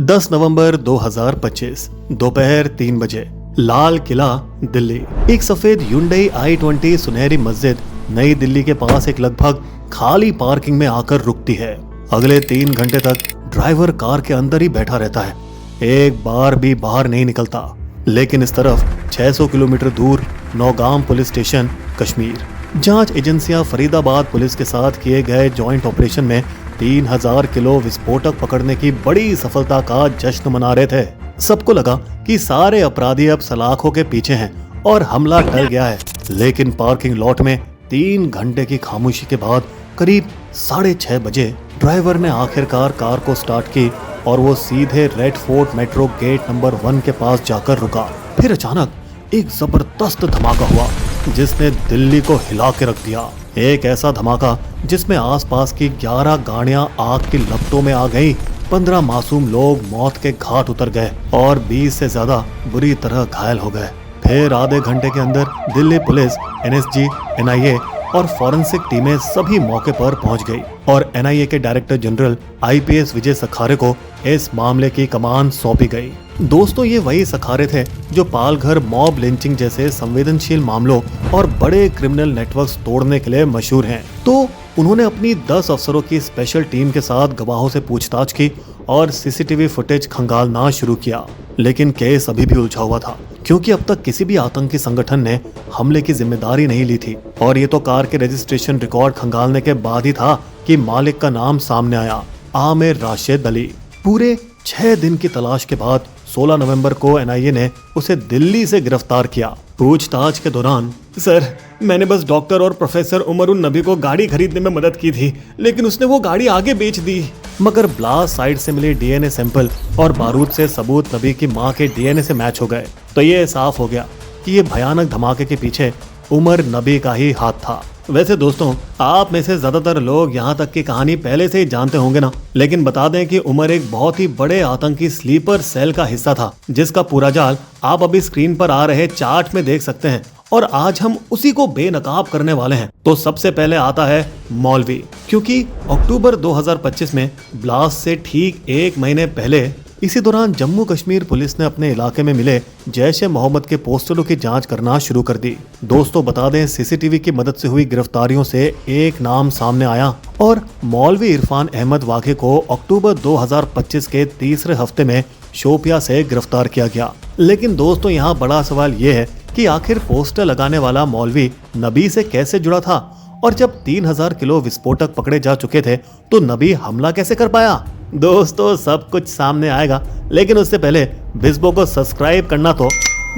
10 नवंबर 2025 दोपहर 3 बजे लाल किला दिल्ली। एक सफेद Hyundai i20 सुनहरी मस्जिद नई दिल्ली के पास एक लगभग खाली पार्किंग में आकर रुकती है। अगले 3 घंटे तक ड्राइवर कार के अंदर ही बैठा रहता है, एक बार भी बाहर नहीं निकलता। लेकिन इस तरफ 600 किलोमीटर दूर नौगाम पुलिस स्टेशन कश्मीर, जांच एजेंसियां फरीदाबाद पुलिस के साथ किए गए जॉइंट ऑपरेशन में 3000 किलो विस्फोटक पकड़ने की बड़ी सफलता का जश्न मना रहे थे। सबको लगा कि सारे अपराधी अब सलाखों के पीछे हैं और हमला टल गया है। लेकिन पार्किंग लॉट में 3 घंटे की खामोशी के बाद करीब 6:30 बजे ड्राइवर ने आखिरकार कार को स्टार्ट की और वो सीधे Red Fort metro gate number 1 के पास जाकर रुका। फिर अचानक एक जबरदस्त धमाका हुआ जिसने दिल्ली को हिला के रख दिया। एक ऐसा धमाका जिसमें आसपास की 11 गाड़ियां आग की लपटों में आ गईं, 15 मासूम लोग मौत के घाट उतर गए और 20 से ज्यादा बुरी तरह घायल हो गए। फिर आधे घंटे के अंदर दिल्ली पुलिस, NSG, NIA और फॉरेंसिक टीमें सभी मौके पर पहुंच गई और NIA के डायरेक्टर जनरल IPS विजय सखारे को इस मामले की कमान सौंपी गई। दोस्तों, ये वही सखारे थे जो पालघर मॉब लिंचिंग जैसे संवेदनशील मामलों और बड़े क्रिमिनल नेटवर्क्स तोड़ने के लिए मशहूर हैं। तो उन्होंने अपनी 10 अफसरों की स्पेशल टीम के साथ गवाहों से पूछताछ की और CCTV फुटेज खंगालना शुरू किया। लेकिन केस अभी भी उलझा हुआ था, क्योंकि अब तक किसी भी आतंकी संगठन ने हमले की जिम्मेदारी नहीं ली थी। और ये तो कार के रजिस्ट्रेशन रिकॉर्ड खंगालने के बाद ही था कि मालिक का नाम सामने आया, आमिर राशिद अली। पूरे 6 दिन की तलाश के बाद 16 नवंबर को NIA ने उसे दिल्ली से गिरफ्तार किया। पूछताछ के दौरान, सर, मैंने बस डॉक्टर और प्रोफेसर उमर उन नबी को गाड़ी खरीदने में मदद की थी, लेकिन उसने वो गाड़ी आगे बेच दी। मगर ब्लास्ट साइट से मिले DNA सैंपल और बारूद से सबूत नबी की मां के DNA से मैच हो गए। तो ये साफ हो गया कि ये भयानक धमाके के पीछे उमर नबी का ही हाथ था। वैसे दोस्तों, आप में से ज्यादातर लोग यहाँ तक की कहानी पहले से ही जानते होंगे ना, लेकिन बता दें कि उमर एक बहुत ही बड़े आतंकी स्लीपर सेल का हिस्सा था, जिसका पूरा जाल आप अभी स्क्रीन पर आ रहे चार्ट में देख सकते हैं। और आज हम उसी को बेनकाब करने वाले हैं। तो सबसे पहले आता है मौलवी, क्योंकि अक्टूबर 2025 में ब्लास्ट से ठीक 1 महीने पहले इसी दौरान जम्मू कश्मीर पुलिस ने अपने इलाके में मिले जैश-ए-मोहम्मद के पोस्टरों की जांच करना शुरू कर दी। दोस्तों, बता दें, CCTV की मदद से हुई गिरफ्तारियों से एक नाम सामने आया और मौलवी इरफान अहमद वाघे को अक्टूबर 2025 के तीसरे हफ्ते में शोपिया से गिरफ्तार किया गया। लेकिन दोस्तों, यहाँ बड़ा सवाल ये है कि आखिर पोस्टर लगाने वाला मौलवी नबी से कैसे जुड़ा था, और जब 3000 किलो विस्फोटक पकड़े जा चुके थे तो नबी हमला कैसे कर पाया। दोस्तों, सब कुछ सामने आएगा, लेकिन उससे पहले बिस्बो को सब्सक्राइब करना तो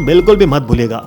बिल्कुल भी मत भूलिएगा।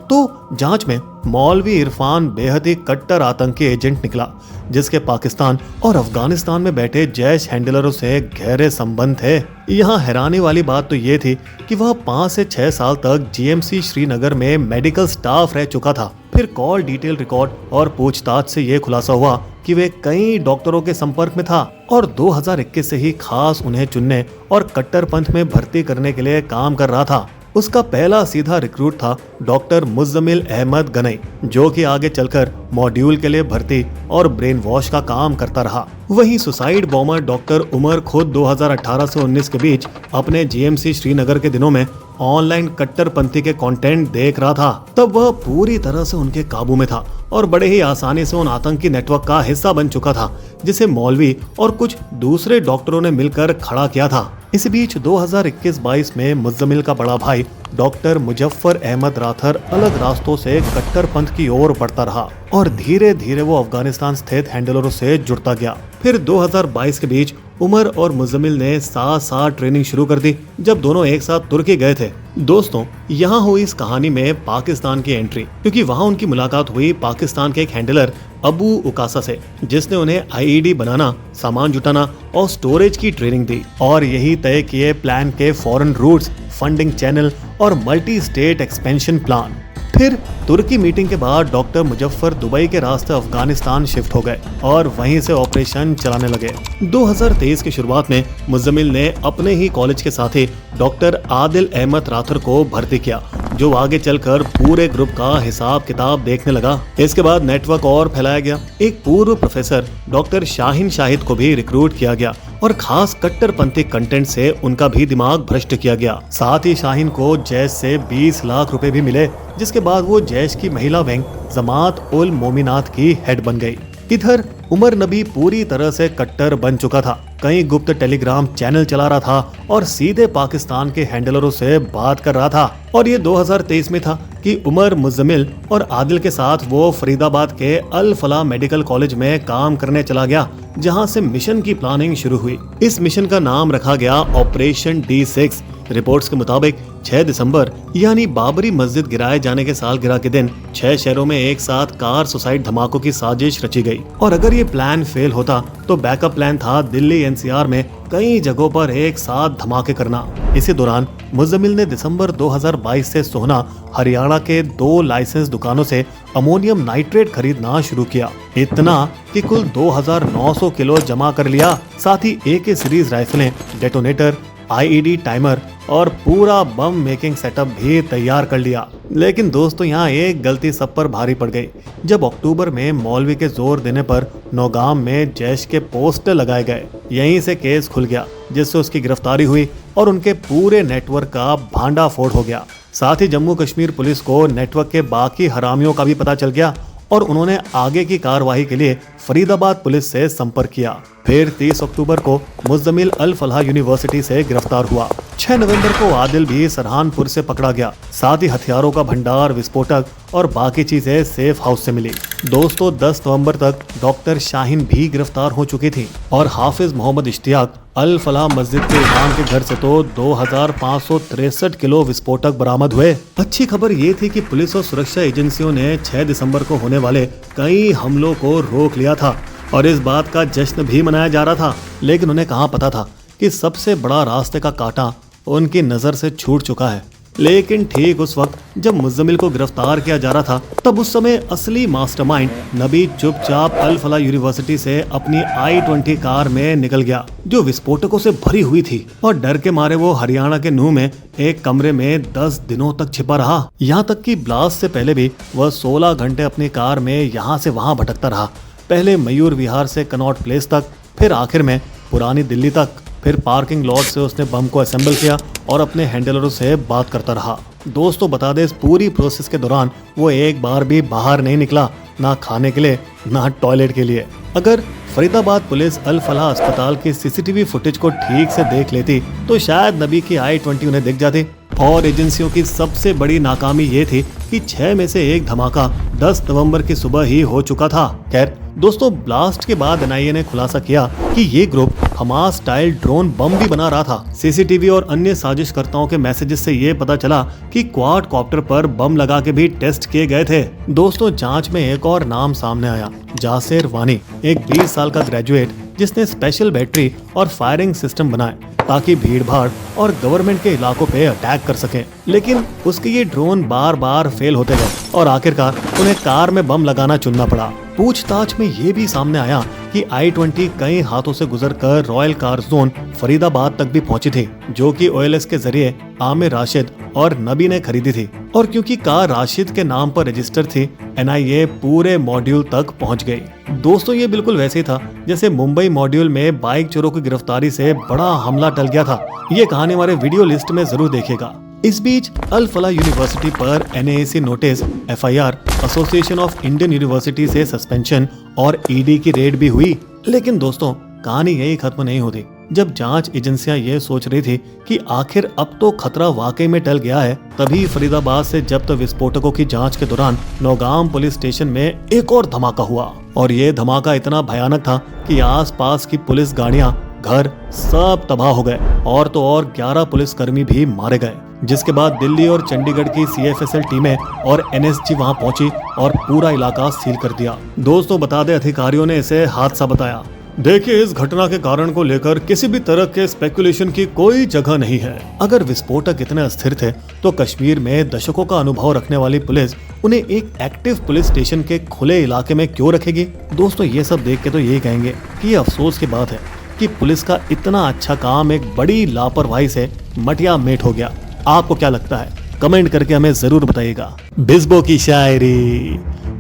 तो जांच में मौलवी इरफान बेहद ही कट्टर आतंकी एजेंट निकला, जिसके पाकिस्तान और अफगानिस्तान में बैठे जैश हैंडलरों से गहरे संबंध थे। यहाँ हैरानी वाली बात तो ये थी कि वह 5 से 6 साल तक GMC श्रीनगर में मेडिकल स्टाफ रह चुका था। फिर कॉल डिटेल रिकॉर्ड और पूछताछ से ये खुलासा हुआ कि वे कई डॉक्टरों के संपर्क में था और 2021 से ही खास उन्हें चुनने और कट्टरपंथ में भर्ती करने के लिए काम कर रहा था। उसका पहला सीधा रिक्रूट था डॉक्टर मुज़्ज़मिल अहमद गनई, जो कि आगे चलकर मॉड्यूल के लिए भर्ती और ब्रेन वॉश का काम करता रहा। वहीं सुसाइड बॉम्बर डॉक्टर उमर खुद 2018 से 19 के बीच अपने GMC श्रीनगर के दिनों में ऑनलाइन कट्टरपंथी के कंटेंट देख रहा था। तब वह पूरी तरह से उनके काबू में था और बड़े ही आसानी से उन आतंकी नेटवर्क का हिस्सा बन चुका था, जिसे मौलवी और कुछ दूसरे डॉक्टरों ने मिलकर खड़ा किया था। इस बीच 2021-22 में मुज़्ज़मिल का बड़ा भाई डॉक्टर मुजफ्फर अहमद राथर अलग रास्तों से कट्टरपंथ की ओर बढ़ता रहा और धीरे धीरे वो अफगानिस्तान स्थित हैंडलरों से जुड़ता गया। फिर 2022 के बीच उमर और मुज़्ज़मिल ने साथ साथ ट्रेनिंग शुरू कर दी, जब दोनों एक साथ तुर्की गए थे। दोस्तों, यहाँ हुई इस कहानी में पाकिस्तान की एंट्री, क्योंकि वहाँ उनकी मुलाकात हुई पाकिस्तान के एक हैंडलर अबू उकासा से, जिसने उन्हें IED बनाना, सामान जुटाना और स्टोरेज की ट्रेनिंग दी। और यही तय किए प्लान के फॉरेन रूट्स, फंडिंग चैनल और मल्टी स्टेट एक्सपेंशन प्लान। फिर तुर्की मीटिंग के बाद डॉक्टर मुजफ्फर दुबई के रास्ते अफगानिस्तान शिफ्ट हो गए और वहीं से ऑपरेशन चलाने लगे। 2023 की शुरुआत में मुज़्ज़मिल ने अपने ही कॉलेज के साथी डॉक्टर आदिल अहमद राथर को भर्ती किया, जो आगे चलकर पूरे ग्रुप का हिसाब किताब देखने लगा। इसके बाद नेटवर्क और फैलाया गया। एक पूर्व प्रोफेसर डॉक्टर शाहिन शाहिद को भी रिक्रूट किया गया और खास कट्टरपंथी कंटेंट से उनका भी दिमाग भ्रष्ट किया गया। साथ ही शाहीन को जैश से 20 लाख रुपए भी मिले, जिसके बाद वो जैश की महिला विंग जमात उल मोमिनात की हेड बन गई। इधर उमर नबी पूरी तरह से कट्टर बन चुका था। कई गुप्त टेलीग्राम चैनल चला रहा था और सीधे पाकिस्तान के हैंडलरों से बात कर रहा था। और ये 2023 में था कि उमर मुज़्ज़मिल और आदिल के साथ वो फरीदाबाद के अल फलाह मेडिकल कॉलेज में काम करने चला गया, जहां से मिशन की प्लानिंग शुरू हुई। इस मिशन का नाम रखा गया ऑपरेशन D6। रिपोर्ट्स के मुताबिक 6 दिसंबर यानी बाबरी मस्जिद गिराए जाने के सालगिरह के दिन 6 शहरों में एक साथ कार सुसाइड धमाकों की साजिश रची गई। और अगर ये प्लान फेल होता तो बैकअप प्लान था दिल्ली NCR में कई जगहों पर एक साथ धमाके करना। इसी दौरान मुज़्ज़मिल ने दिसंबर 2022 से सोहना हरियाणा के 2 लाइसेंस दुकानों से अमोनियम नाइट्रेट खरीदना शुरू किया। इतना कि कुल 2900 किलो जमा कर लिया। साथ ही AK सीरीज राइफलें, डेटोनेटर, IED टाइमर और पूरा बम मेकिंग सेटअप भी तैयार कर लिया। लेकिन दोस्तों यहाँ एक गलती सब पर भारी पड़ गई। जब अक्टूबर में मौलवी के जोर देने पर नौगाम में जैश के पोस्टर लगाए गए, यहीं से केस खुल गया, जिससे उसकी गिरफ्तारी हुई और उनके पूरे नेटवर्क का भांडाफोड़ हो गया। साथ ही जम्मू कश्मीर पुलिस को नेटवर्क के बाकी हरामियों का भी पता चल गया और उन्होंने आगे की कार्रवाई के लिए फरीदाबाद पुलिस से संपर्क किया। फिर 30 अक्टूबर को मुज़्ज़मिल अल फलाह यूनिवर्सिटी से गिरफ्तार हुआ। 6 नवंबर को आदिल भी सरहानपुर से पकड़ा गया। साथ ही हथियारों का भंडार, विस्फोटक और बाकी चीजें सेफ हाउस से मिली। दोस्तों 10 नवंबर तक डॉक्टर शाहीन भी गिरफ्तार हो चुकी थी और हाफिज मोहम्मद इश्तियाक अल फलाह मस्जिद के इमाम के घर से तो 2563 किलो विस्फोटक बरामद हुए। अच्छी खबर ये थी कि पुलिस और सुरक्षा एजेंसियों ने 6 दिसंबर को होने वाले कई हमलों को रोक लिया था और इस बात का जश्न भी मनाया जा रहा था। लेकिन उन्हें कहाँ पता था कि सबसे बड़ा रास्ते का कांटा उनकी नजर से छूट चुका है। लेकिन ठीक उस वक्त जब मुज़्ज़मिल को गिरफ्तार किया जा रहा था, तब उस समय असली मास्टरमाइंड नबी चुपचाप अल फलाह यूनिवर्सिटी से अपनी I-20 कार में निकल गया, जो विस्फोटकों से भरी हुई थी। और डर के मारे वो हरियाणा के नूह में एक कमरे में 10 दिनों तक छिपा रहा। यहाँ तक कि ब्लास्ट से पहले भी वह 16 घंटे अपनी कार में यहाँ से वहाँ भटकता रहा। पहले मयूर विहार से कनॉट प्लेस तक, फिर आखिर में पुरानी दिल्ली तक। फिर पार्किंग लॉट से उसने बम को असेंबल किया और अपने हैंडलरों से बात करता रहा। दोस्तों बता दें, इस पूरी प्रोसेस के दौरान वो एक बार भी बाहर नहीं निकला, ना खाने के लिए ना टॉयलेट के लिए। अगर फरीदाबाद पुलिस अल फलाह अस्पताल की CCTV फुटेज को ठीक से देख लेती तो शायद नबी की I-20 उन्हें दिख जाती। और एजेंसियों की सबसे बड़ी नाकामी ये थी कि 6 में से एक धमाका 10 नवंबर की सुबह ही हो चुका था। खैर दोस्तों, ब्लास्ट के बाद NIA ने खुलासा किया कि ये ग्रुप हमास स्टाइल ड्रोन बम भी बना रहा था। CCTV और अन्य साजिशकर्ताओं के मैसेजेस से ये पता चला कि क्वाड कॉप्टर पर बम लगा के भी टेस्ट किए गए थे। दोस्तों जांच में एक और नाम सामने आया, जासिर वानी, एक 20 साल का ग्रेजुएट जिसने स्पेशल बैटरी और फायरिंग सिस्टम बनाए ताकि भीड़ भाड़ और गवर्नमेंट के इलाकों पे अटैक कर सके। लेकिन उसके ये ड्रोन बार बार फेल होते गए और आखिरकार उन्हें कार में बम लगाना चुनना पड़ा। पूछताछ में ये भी सामने आया कि I-20 कई हाथों से गुजरकर रॉयल कार जोन फरीदाबाद तक भी पहुंची थी, जो कि OLS के जरिए आमिर राशिद और नबी ने खरीदी थी। और क्योंकि कार राशिद के नाम पर रजिस्टर थी, NIA पूरे मॉड्यूल तक पहुंच गई। दोस्तों ये बिल्कुल वैसे ही था जैसे मुंबई मॉड्यूल में बाइक चोरों की गिरफ्तारी से बड़ा हमला टल गया था। ये कहानी हमारे वीडियो लिस्ट में जरूर देखिएगा। इस बीच अल फलाह यूनिवर्सिटी पर NAAC notice, FIR, association of Indian university से सस्पेंशन और ED की रेड भी हुई। लेकिन दोस्तों कहानी यही खत्म नहीं होती। जब जांच एजेंसियां ये सोच रही थी कि आखिर अब तो खतरा वाकई में टल गया है, तभी फरीदाबाद से जब्त विस्फोटकों की जांच के दौरान नौगाम पुलिस स्टेशन में एक और धमाका हुआ। और ये धमाका इतना भयानक था कि आसपास की पुलिस गाड़ियां, घर सब तबाह हो गए और तो और 11 पुलिसकर्मी भी मारे गए। जिसके बाद दिल्ली और चंडीगढ़ की CFSL टीमें और NSG वहां पहुंची और पूरा इलाका सील कर दिया। दोस्तों बता दें, अधिकारियों ने इसे हादसा बताया। देखिए, इस घटना के कारण को लेकर किसी भी तरह के स्पेकुलेशन की कोई जगह नहीं है। अगर विस्फोटक इतने अस्थिर थे तो कश्मीर में दशकों का अनुभव रखने वाली पुलिस उन्हें एक एक्टिव पुलिस स्टेशन के खुले इलाके में क्यों रखेगी? दोस्तों ये सब देख के तो यही कहेंगे कि ये अफसोस की बात है कि पुलिस का इतना अच्छा काम एक बड़ी लापरवाही से मटिया मेट हो गया। आपको क्या लगता है? कमेंट करके हमें जरूर बताइएगा। बिस्बो की शायरी।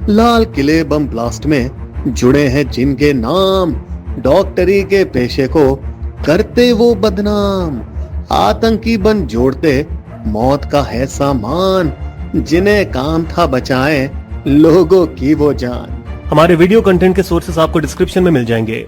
लाल किले बम ब्लास्ट में जुड़े हैं जिनके नाम, डॉक्टरी के पेशे को करते वो बदनाम, आतंकी बन जोड़ते मौत का है सामान, जिन्हें काम था बचाएं लोगों की वो जान। हमारे वीडियो कंटेंट के सोर्सेस आपको डिस्क्रिप्शन में मिल जाएंगे।